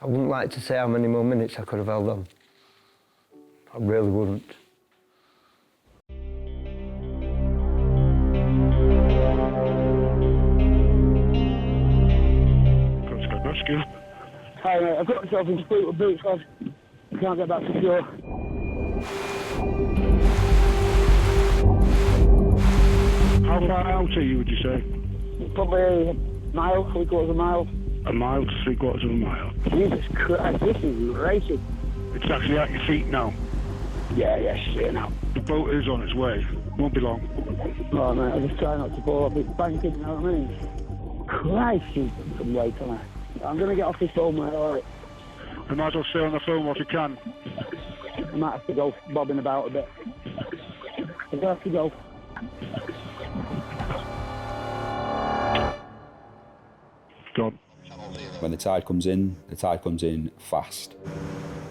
I wouldn't like to say how many more minutes I could have held on. I really wouldn't. Rescue. Hi mate, I've got myself into Fleetwood boots, lad. I can't get back to shore. How far out are you, would you say? Probably a mile, 3/4 of a mile. A mile to 3/4 of a mile. Jesus Christ, this is racing. It's actually at your feet now. Yeah, shit now. The boat is on its way. Won't be long. Oh mate, I'll just try not to fall off this bank, you know what I mean? Christ, you've done some weight on her. I'm going to get off this phone, mate, alright? You might as well stay on the phone while you can. I might have to go bobbing about a bit. I'm going to have to go. Gone. When the tide comes in fast.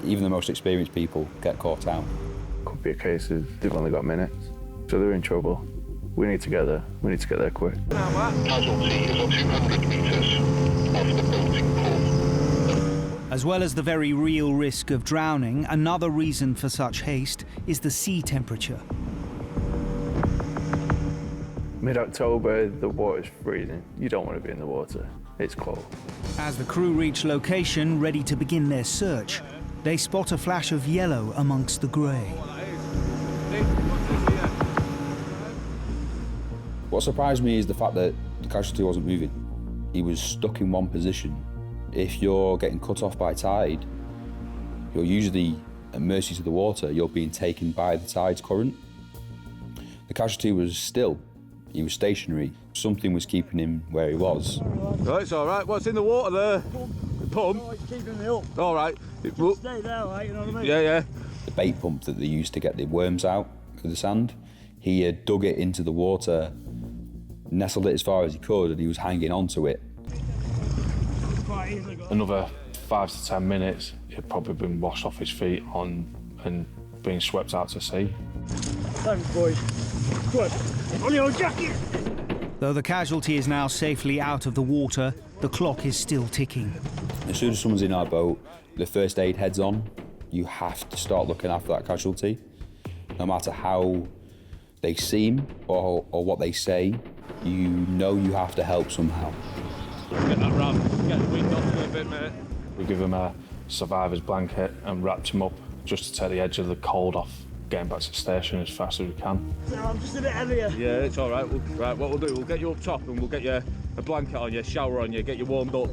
Even the most experienced people get caught out. Could be a case of they've only got minutes, so they're in trouble. We need to get there. We need to get there quick. Casualty is on 200 metres off the boating pool. As well as the very real risk of drowning, another reason for such haste is the sea temperature. Mid-October, the water's freezing. You don't want to be in the water. It's cold. As the crew reach location, ready to begin their search, they spot a flash of yellow amongst the grey. What surprised me is the fact that the casualty wasn't moving. He was stuck in one position. If you're getting cut off by tide, you're usually at mercy to the water. You're being taken by the tide's current. The casualty was still. He was stationary. Something was keeping him where he was. Right, it's all right. What's in the water there? The pump? Oh, it's keeping me up. All right. Just stay there, right, you know what I mean? Yeah. The bait pump that they used to get the worms out of the sand, he had dug it into the water, nestled it as far as he could, and he was hanging onto it. Another 5 to 10 minutes, he'd probably been washed off his feet and being swept out to sea. Thanks, boys. Good. On your jacket! Though the casualty is now safely out of the water, the clock is still ticking. As soon as someone's in our boat, the first aid head's on. You have to start looking after that casualty. No matter how they seem or what they say, you know you have to help somehow. Get that wrap. Get the wind off a little bit, mate. We give him a survivor's blanket and wrapped him up just to take the edge of the cold off, getting back to the station as fast as we can. No, I'm just a bit heavier. Yeah, it's all right. Right, what we'll do, we'll get you up top and we'll get you a blanket on you, shower on you, get you warmed up.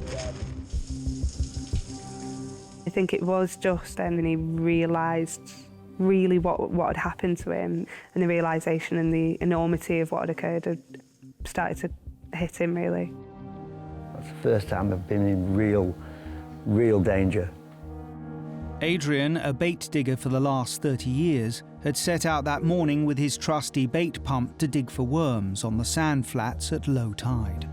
I think it was just then when he realised really what had happened to him, and the realisation and the enormity of what had occurred had started to hit him, really. That's the first time I've been in real danger. Adrian, a bait digger for the last 30 years, had set out that morning with his trusty bait pump to dig for worms on the sand flats at low tide.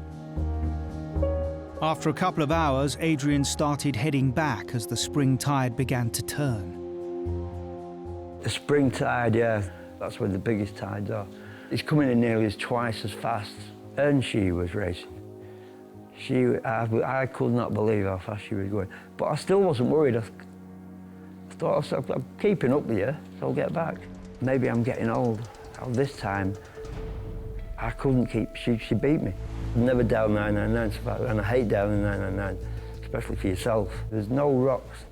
After a couple of hours, Adrian started heading back as the spring tide began to turn. The spring tide, yeah, that's where the biggest tides are. It's coming in nearly twice as fast, and she was racing. I could not believe how fast she was going, but I still wasn't worried. I thought, I'm keeping up with you, so I'll get back. Maybe I'm getting old. This time, I couldn't keep, she beat me. I'm never down 999, and I hate down in 999, especially for yourself. There's no rocks,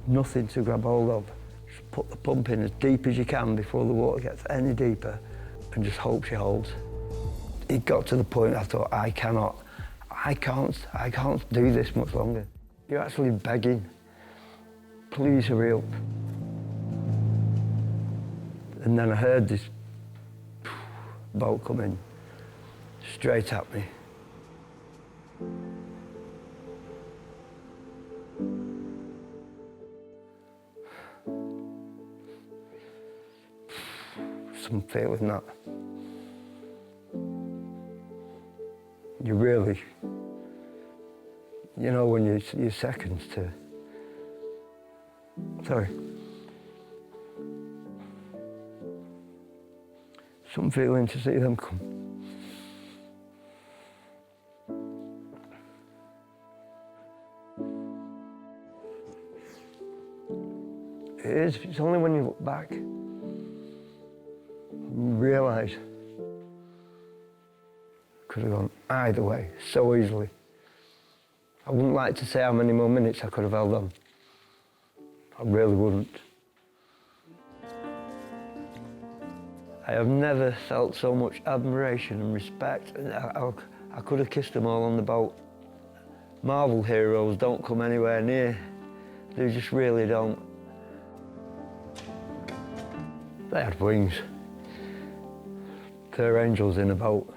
nothing to grab hold of. Just put the pump in as deep as you can before the water gets any deeper, and just hope she holds. It got to the point I thought, I can't do this much longer. You're actually begging, please hurry up. And then I heard this boat coming straight at me. Some feeling that you really, you know, when you're seconds to, sorry. Some feeling to see them come. It is. It's only when you look back you realise could have gone either way so easily. I wouldn't like to say how many more minutes I could have held on. I really wouldn't. I have never felt so much admiration and respect. I could have kissed them all on the boat. Marvel heroes don't come anywhere near. They just really don't. They had wings. They're angels in a boat.